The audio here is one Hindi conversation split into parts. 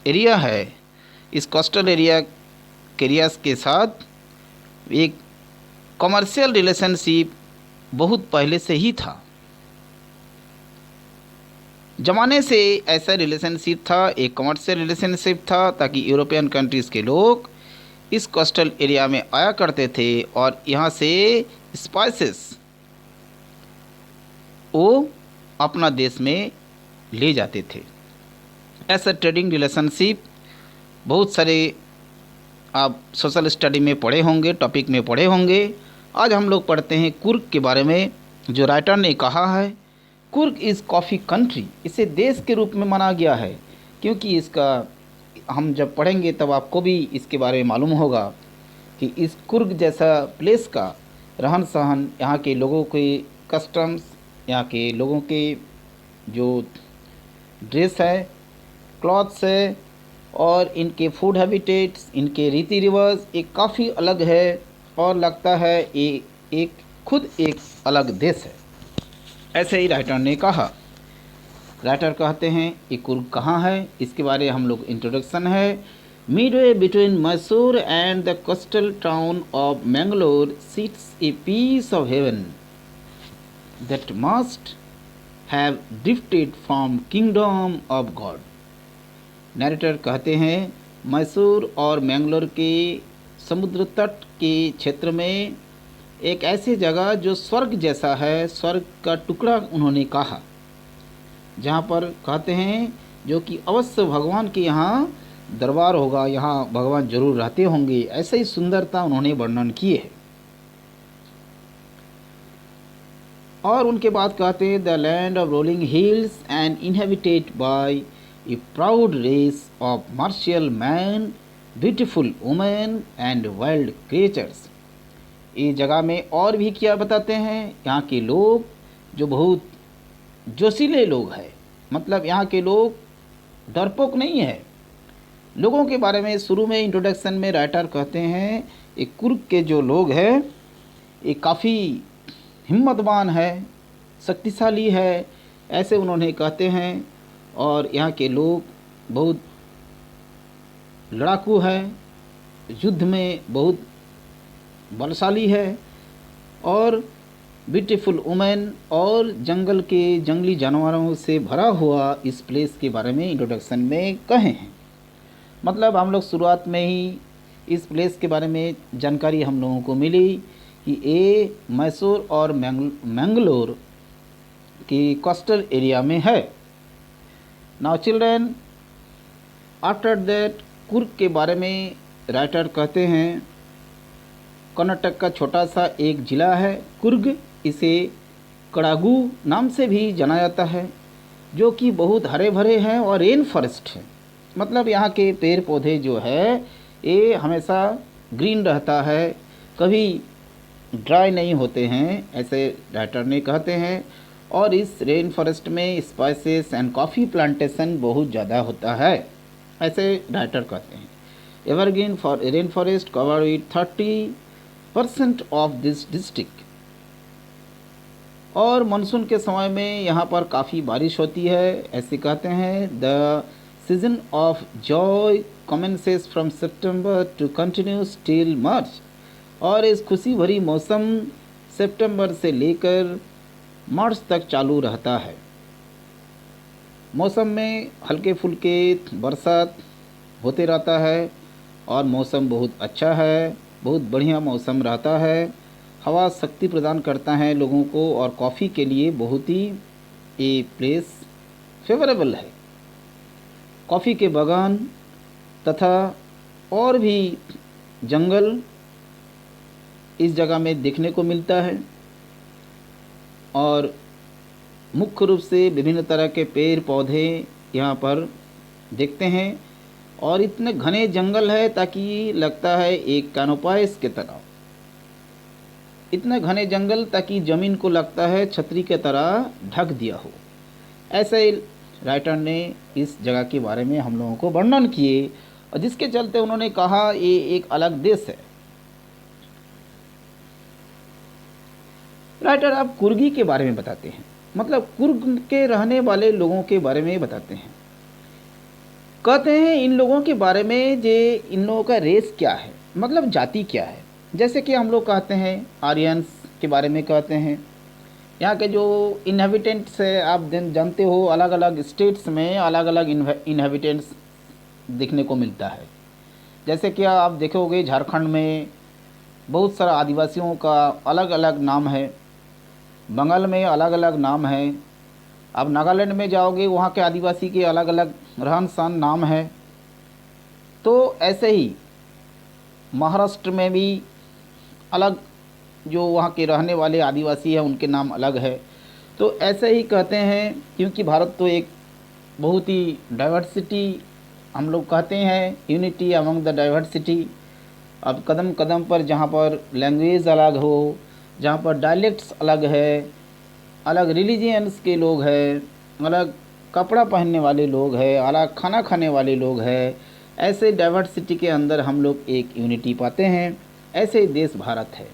एरिया है, इस कोस्टल एरियाज़ के साथ एक कमर्शियल रिलेशनशिप बहुत पहले से ही था। ज़माने से ऐसा रिलेशनशिप था, एक कमर्शियल रिलेशनशिप था, ताकि यूरोपियन कंट्रीज़ के लोग इस कोस्टल एरिया में आया करते थे और यहाँ से स्पाइसेस वो अपना देश में ले जाते थे। ऐसा ट्रेडिंग रिलेशनशिप बहुत सारे आप सोशल स्टडी में पढ़े होंगे, टॉपिक में पढ़े होंगे। आज हम लोग पढ़ते हैं कुर्ग के बारे में, जो राइटर ने कहा है कुर्ग इज़ कॉफ़ी कंट्री। इसे देश के रूप में माना गया है क्योंकि इसका हम जब पढ़ेंगे तब आपको भी इसके बारे में मालूम होगा कि इस कुर्ग जैसा प्लेस का रहन सहन, यहाँ के लोगों के कस्टम्स, यहाँ के लोगों के जो ड्रेस है, क्लॉथ्स है और इनके फूड हैबिटेट्स, इनके रीति रिवाज एक काफ़ी अलग है और लगता है ये खुद एक अलग देश है। ऐसे ही राइटर ने कहा। राइटर कहते हैं ये कुर्ग कहाँ है, इसके बारे में हम लोग इंट्रोडक्शन है। Midway between Mysore and the coastal town of Mangalore sits a piece of heaven that must have drifted from kingdom of God. Narrator कहते हैं मैसूर और मैंगलोर के समुद्र तट के क्षेत्र में एक ऐसी जगह जो स्वर्ग जैसा है, स्वर्ग का टुकड़ा उन्होंने कहा, जहाँ पर कहते हैं जो कि अवश्य भगवान के यहाँ दरबार होगा, यहाँ भगवान जरूर रहते होंगे। ऐसे ही सुंदरता उन्होंने वर्णन किए है। और उनके बाद कहते हैं the land of rolling hills and inhabited by a proud race of martial man, beautiful women and wild creatures. इस जगह में और भी क्या बताते हैं, यहाँ के लोग जो बहुत जोशीले लोग हैं, मतलब यहाँ के लोग डरपोक नहीं है। लोगों के बारे में शुरू में इंट्रोडक्शन में राइटर कहते हैं ये कुर्ग के जो लोग हैं ये काफ़ी हिम्मतवान है, शक्तिशाली है, ऐसे उन्होंने कहते हैं। और यहाँ के लोग बहुत लड़ाकू है, युद्ध में बहुत बलशाली है और ब्यूटीफुल वुमेन और जंगल के जंगली जानवरों से भरा हुआ इस प्लेस के बारे में इंट्रोडक्शन में कहे हैं। मतलब हम लोग शुरुआत में ही इस प्लेस के बारे में जानकारी हम लोगों को मिली कि ये मैसूर और मैंगलोर की कोस्टल एरिया में है। Now children, after that Coorg के बारे में राइटर कहते हैं कर्नाटक का छोटा सा एक ज़िला है कुर्ग, इसे कड़ागू नाम से भी जाना जाता है, जो कि बहुत हरे भरे हैं और रेन फॉरेस्ट है। मतलब यहाँ के पेड़ पौधे जो है ये हमेशा ग्रीन रहता है, कभी ड्राई नहीं होते हैं, ऐसे राइटर ने कहते हैं। और इस रेन फॉरेस्ट में स्पाइसेस एंड कॉफ़ी प्लांटेशन बहुत ज़्यादा होता है, ऐसे राइटर कहते हैं। Evergreen rain forest cover with 30% of this district. और मानसून के समय में यहाँ पर काफ़ी बारिश होती है, ऐसे कहते हैं। The season of joy commences from September to continues till March. और इस खुशी भरी मौसम सितंबर से लेकर मार्च तक चालू रहता है। मौसम में हल्के फुल्के बरसात होते रहता है और मौसम बहुत अच्छा है, बहुत बढ़िया मौसम रहता है। हवा शक्ति प्रदान करता है लोगों को और कॉफ़ी के लिए बहुत ही ये प्लेस फेवरेबल है। कॉफ़ी के बागान तथा और भी जंगल इस जगह में देखने को मिलता है और मुख्य रूप से विभिन्न तरह के पेड़ पौधे यहाँ पर देखते हैं। और इतने घने जंगल है ताकि लगता है एक कैनोपाइस के तरह, इतने घने जंगल ताकि ज़मीन को लगता है छतरी के तरह ढक दिया हो। ऐसे राइटर ने इस जगह के बारे में हम लोगों को वर्णन किए और जिसके चलते उन्होंने कहा ये एक अलग देश है। राइटर अब कुर्गी के बारे में बताते हैं, मतलब कुर्ग के रहने वाले लोगों के बारे में बताते हैं। कहते हैं इन लोगों के बारे में, जे इन लोगों का रेस क्या है, मतलब जाति क्या है। जैसे कि हम लोग कहते हैं आर्यंस के बारे में कहते हैं। यहाँ के जो इनहेबिटेंट्स है, आप जानते हो अलग अलग स्टेट्स में अलग अलग इनहेबिटेंट्स देखने को मिलता है। जैसे कि आप देखोगे झारखंड में बहुत सारा आदिवासियों का अलग अलग नाम है, बंगाल में अलग अलग नाम है, आप नागालैंड में जाओगे वहाँ के आदिवासी के अलग अलग रहन सहन नाम है। तो ऐसे ही महाराष्ट्र में भी अलग जो वहाँ के रहने वाले आदिवासी हैं उनके नाम अलग है। तो ऐसे ही कहते हैं, क्योंकि भारत तो एक बहुत ही डाइवर्सिटी, हम लोग कहते हैं यूनिटी अमंग द डाइवर्सिटी। अब कदम कदम पर जहाँ पर लैंग्वेज अलग हो, जहाँ पर डायलेक्ट्स अलग है, अलग रिलीजियंस के लोग हैं, अलग कपड़ा पहनने वाले लोग हैं, अलग खाना खाने वाले लोग हैं, ऐसे डाइवर्सिटी के अंदर हम लोग एक यूनिटी पाते हैं। ऐसे ही देश भारत है।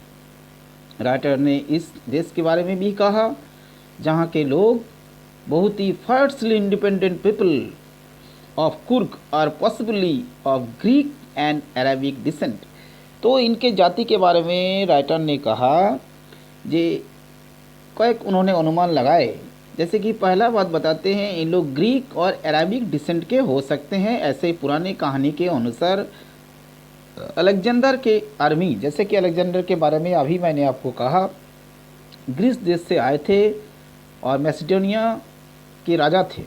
राइटर ने इस देश के बारे में भी कहा जहाँ के लोग बहुत ही firstly independent people of Coorg और possibly of Greek and Arabic descent. तो इनके जाति के बारे में राइटर ने कहा, जे कई उन्होंने अनुमान लगाए। जैसे कि पहला बात बताते हैं, इन लोग ग्रीक और अरेबिक डिसेंट के हो सकते हैं। ऐसे पुरानी कहानी के अनुसार अलेक्जेंडर के आर्मी, जैसे कि अलेक्जेंडर के बारे में अभी मैंने आपको कहा, ग्रीस देश से आए थे और मैसिडोनिया के राजा थे।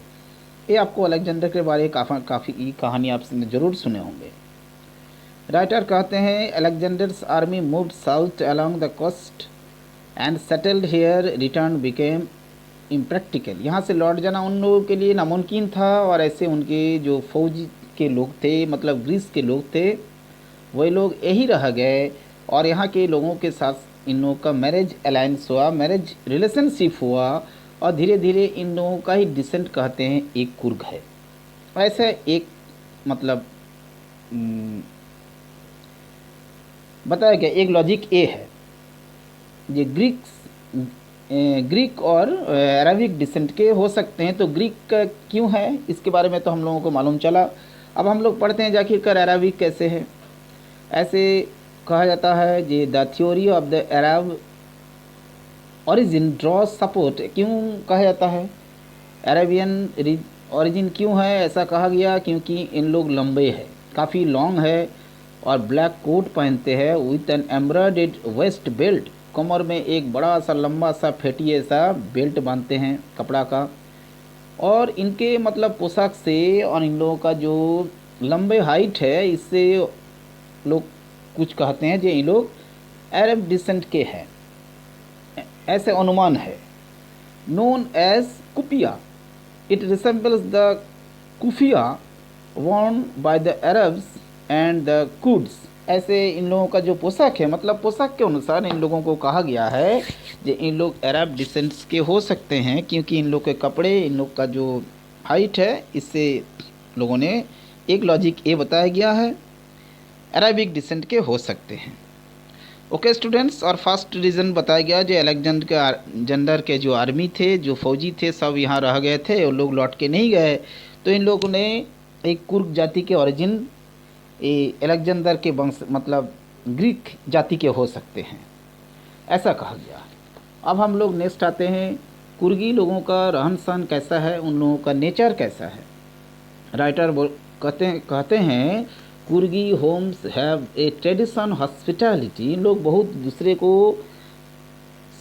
ये आपको अलेक्जेंडर के बारे में काफ़ी कहानी आपने ज़रूर सुने होंगे। राइटर कहते हैं Alexander's army moved south along the coast and settled here, return became impractical. यहाँ से लौट जाना उन लोगों के लिए नामुमकिन था, और ऐसे उनके जो फौज के लोग थे, मतलब ग्रीस के लोग थे, वही लोग यही रह गए और यहाँ के लोगों के साथ इन लोगों का मैरिज अलायंस हुआ, मैरिज रिलेशनशिप हुआ, और धीरे धीरे इन लोगों का ही डिसेंट कहते हैं एक कुर्ग है। ऐसा एक मतलब बताया गया, एक लॉजिक ये है, ये ग्रीक और अरबिक डिसेंट के हो सकते हैं। तो ग्रीक का क्यों है इसके बारे में तो हम लोगों को मालूम चला। अब हम लोग पढ़ते हैं जाके कर अरबिक कैसे है। ऐसे कहा जाता है जे the theory of the Arab origin draw support. क्यों कहा जाता है अरेबियन ओरिजिन क्यों है ऐसा कहा गया, क्योंकि इन लोग लंबे हैं, काफ़ी लॉन्ग है, और ब्लैक कोट पहनते हैं with an embroidered waist belt. कमर में एक बड़ा सा लंबा सा फेटिए सा बेल्ट बांधते हैं कपड़ा का। और इनके मतलब पोशाक से और इन लोगों का जो लंबे हाइट है, इससे लोग कुछ कहते हैं कि ये लोग अरब डिसेंट के हैं, ऐसे अनुमान है। Known as kupya, it resembles the kufiya worn by the Arabs and the Kurds. ऐसे इन लोगों का जो पोशाक है, मतलब पोशाक के अनुसार इन लोगों को कहा गया है कि इन लोग अरब डिसेंट्स के हो सकते हैं, क्योंकि इन लोग के कपड़े, इन लोग का जो हाइट है, इससे लोगों ने एक लॉजिक ये बताया गया है अरेबिक डिसेंट के हो सकते हैं। ओके स्टूडेंट्स, और फर्स्ट रीज़न बताया गया जो अलेक्जेंडर के जो आर्मी थे, जो फौजी थे, सब यहाँ रह गए थे, वो लोग लौट के नहीं गए। तो इन लोगों ने एक कुर्ग जाति के ओरिजिन अलेक्जेंडर के वंश मतलब ग्रीक जाति के हो सकते हैं, ऐसा कहा गया। अब हम लोग नेक्स्ट आते हैं, कुर्गी लोगों का रहन सहन कैसा है, उन लोगों का नेचर कैसा है। राइटर कहते हैं Coorgi homes have a tradition hospitality. लोग बहुत दूसरे को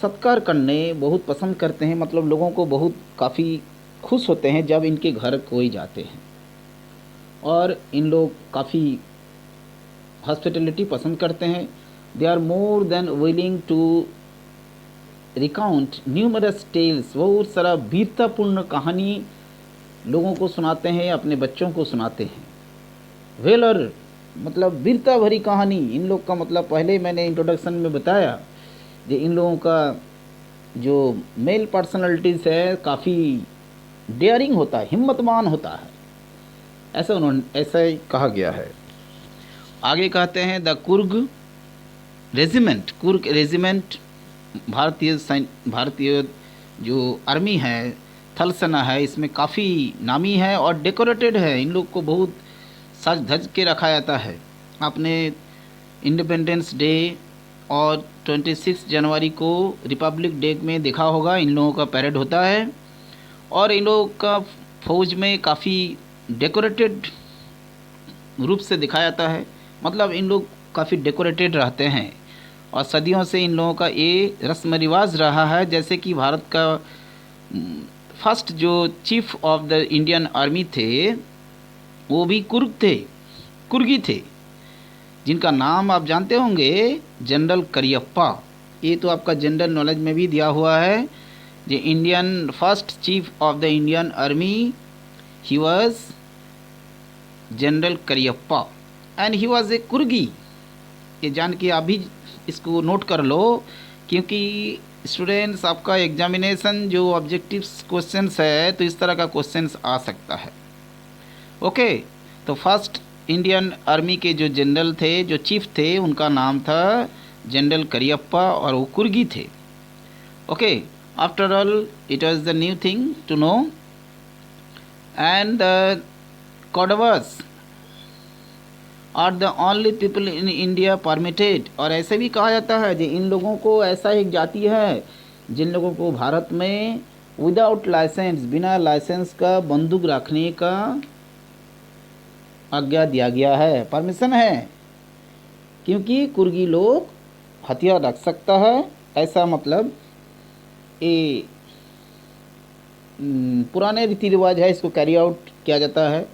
सत्कार करने बहुत पसंद करते हैं, मतलब लोगों को बहुत काफ़ी खुश होते हैं जब इनके घर कोई जाते हैं, और इन लोग काफ़ी हॉस्पिटैलिटी पसंद करते हैं। They are more than willing to recount numerous tales. बहुत सारा वीरतापूर्ण कहानी लोगों को सुनाते हैं, अपने बच्चों को सुनाते हैं। वेलर मतलब वीरता भरी कहानी। इन लोग का मतलब पहले मैंने इंट्रोडक्शन में बताया कि इन लोगों का जो मेल पर्सनालिटीज़ है काफ़ी डेयरिंग होता है, हिम्मतवान होता है, ऐसा ही कहा गया है। आगे कहते हैं द कुर्ग रेजिमेंट भारतीय जो आर्मी है थल सेना है, इसमें काफ़ी नामी है और डेकोरेटेड है। इन लोग को बहुत सज धज के रखा जाता है। आपने इंडिपेंडेंस डे और 26 जनवरी को रिपब्लिक डे में देखा होगा, इन लोगों का पैरेड होता है और इन लोगों का फौज में काफ़ी डेकोरेटेड रूप से दिखाया जाता है। मतलब इन लोग काफ़ी डेकोरेटेड रहते हैं और सदियों से इन लोगों का ये रस्म रिवाज रहा है। जैसे कि भारत का फर्स्ट जो chief of the Indian army थे वो भी कुर्गी थे, जिनका नाम आप जानते होंगे, जनरल करियप्पा। ये तो आपका जनरल नॉलेज में भी दिया हुआ है। The Indian first chief of the Indian army, he was General Cariappa and he was a Coorgi. ये जान के आप भी इसको नोट कर लो, क्योंकि स्टूडेंट्स आपका एग्जामिनेशन जो ऑब्जेक्टिव्स क्वेश्चंस है तो इस तरह का क्वेश्चंस आ सकता है। ओके, तो फर्स्ट इंडियन आर्मी के जो जनरल थे, जो चीफ थे, उनका नाम था जनरल करियप्पा और वो कुर्गी थे। Okay, after all it was the new thing to know. And the Kodavas are the only people in India permitted. और ऐसे भी कहा जाता है कि इन लोगों को ऐसा एक जाति है जिन लोगों को भारत में विदाउट लाइसेंस, बिना लाइसेंस का बंदूक रखने का आज्ञा दिया गया है, परमिशन है, क्योंकि कुर्गी लोग हथियार रख सकता है। ऐसा मतलब ये पुराने रीति रिवाज है, इसको कैरी आउट किया जाता है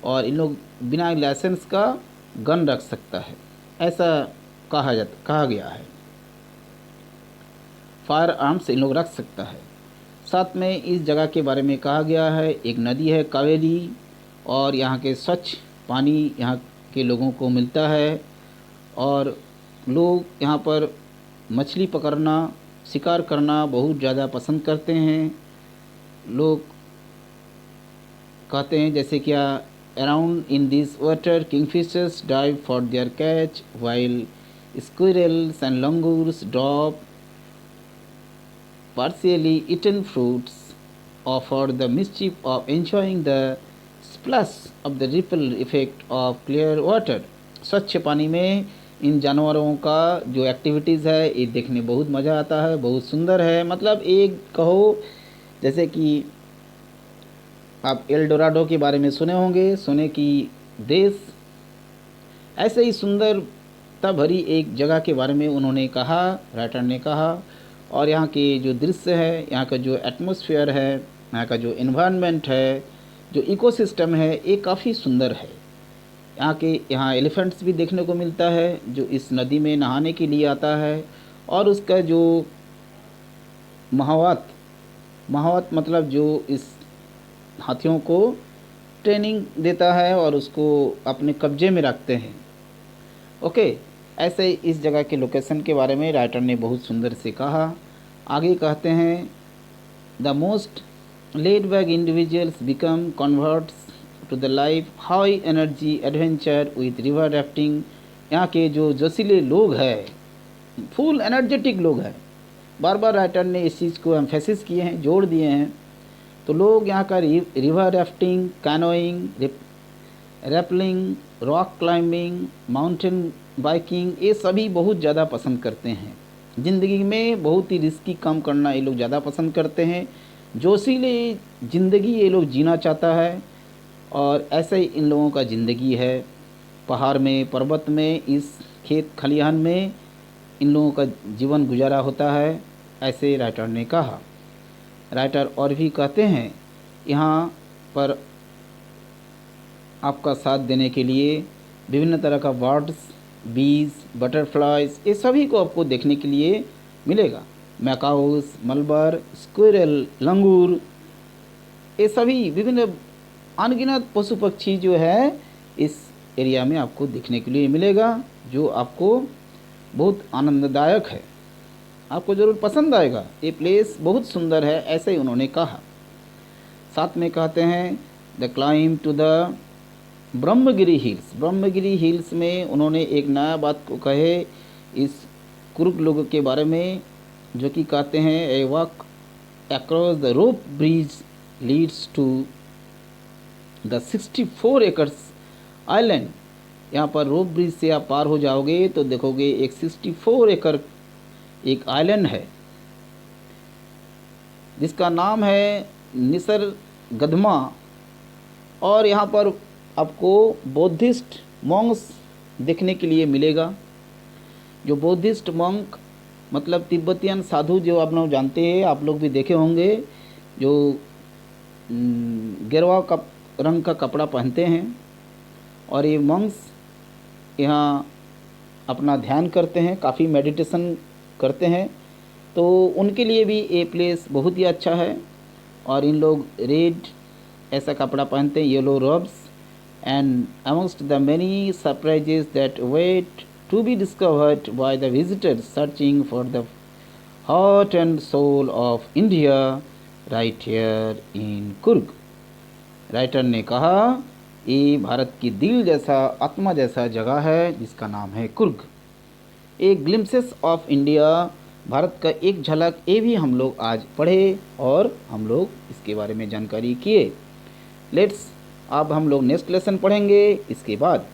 और इन लोग बिना लाइसेंस का गन रख सकता है, ऐसा कहा गया है। फायर आर्म्स इन लोग रख सकता है। साथ में इस जगह के बारे में कहा गया है, एक नदी है कावेरी और यहाँ के स्वच्छ पानी यहाँ के लोगों को मिलता है और लोग यहाँ पर मछली पकड़ना, शिकार करना बहुत ज़्यादा पसंद करते हैं। लोग कहते हैं जैसे क्या, around in this water kingfishers dive for their catch while squirrels and langurs drop partially eaten fruits offer the mischief of enjoying the splash of the ripple effect of clear water। स्वच्छ पानी में इन जानवरों का जो एक्टिविटीज़ है ये देखने बहुत मज़ा आता है, बहुत सुंदर है। मतलब एक कहो जैसे कि आप एल डोराडो के बारे में सुने होंगे, सोने की देश, ऐसे ही सुंदरता भरी एक जगह के बारे में उन्होंने कहा, राइटर ने कहा। और यहाँ के जो दृश्य है, यहाँ का जो एटमॉस्फेयर है, यहाँ का जो एनवायरनमेंट है, जो इकोसिस्टम है, ये काफ़ी सुंदर है। यहाँ एलिफेंट्स भी देखने को मिलता है जो इस नदी में नहाने के लिए आता है और उसका जो महावत मतलब जो इस हाथियों को ट्रेनिंग देता है और उसको अपने कब्जे में रखते हैं। ओके, ऐसे इस जगह के लोकेशन के बारे में राइटर ने बहुत सुंदर से कहा। आगे कहते हैं, the most laid back individuals become converts to the life high energy adventure with river rafting. यहाँ के जो जोशीले लोग हैं, फुल एनर्जेटिक लोग हैं, बार बार राइटर ने इस चीज़ को एम्फेसिस किए हैं, जोड़ दिए हैं। तो लोग यहाँ का river rafting, canoeing, rappelling, rock climbing, mountain biking, ये सभी बहुत ज़्यादा पसंद करते हैं। ज़िंदगी में बहुत ही रिस्की काम करना ये लोग ज़्यादा पसंद करते हैं। जोशीले ज़िंदगी ये लोग जीना चाहता है और ऐसे ही इन लोगों का ज़िंदगी है। पहाड़ में, पर्वत में, इस खेत खलिहान में इन लोगों का जीवन गुजारा होता है, ऐसे राइटर ने कहा। राइटर और भी कहते हैं, यहाँ पर आपका साथ देने के लिए विभिन्न तरह का बर्ड्स, बीज, बटरफ्लाइज, ये सभी को आपको देखने के लिए मिलेगा। मैकाउस, मलबर, स्क्विरल, लंगूर, ये सभी विभिन्न अनगिनत पशु पक्षी जो है इस एरिया में आपको देखने के लिए मिलेगा, जो आपको बहुत आनंददायक है, आपको ज़रूर पसंद आएगा। ये प्लेस बहुत सुंदर है, ऐसे ही उन्होंने कहा। साथ में कहते हैं, the climb to the Brahmagiri hills. Brahmagiri hills में उन्होंने एक नया बात को कहे इस कुर्ग लोगों के बारे में, जो कि कहते हैं, a walk across the rope bridge leads to the 64 acres island. यहाँ पर रोप ब्रिज से आप पार हो जाओगे तो देखोगे एक 64 एकड़ एक आइलैंड है जिसका नाम है निसर्गदमा। और यहाँ पर आपको बौद्धिस्ट मॉन्क्स देखने के लिए मिलेगा। जो बौद्धिस्ट मॉन्क मतलब तिब्बतियन साधु, जो आप लोग जानते हैं, आप लोग भी देखे होंगे, जो गेरुआ का रंग का कपड़ा पहनते हैं और ये मॉन्क्स यहाँ अपना ध्यान करते हैं, काफ़ी मेडिटेशन करते हैं। तो उनके लिए भी ये प्लेस बहुत ही अच्छा है। और इन लोग रेड ऐसा कपड़ा पहनते हैं, yellow robes, and amongst the many surprises that wait to be discovered by the visitors searching for the heart and soul of India right here in Coorg. Writer ने कहा ये भारत की दिल जैसा, आत्मा जैसा जगह है जिसका नाम है कुर्ग। एक ग्लिम्पसेस ऑफ इंडिया, भारत का एक झलक, ये भी हम लोग आज पढ़े और हम लोग इसके बारे में जानकारी किए। लेट्स अब हम लोग नेक्स्ट लेसन पढ़ेंगे इसके बाद।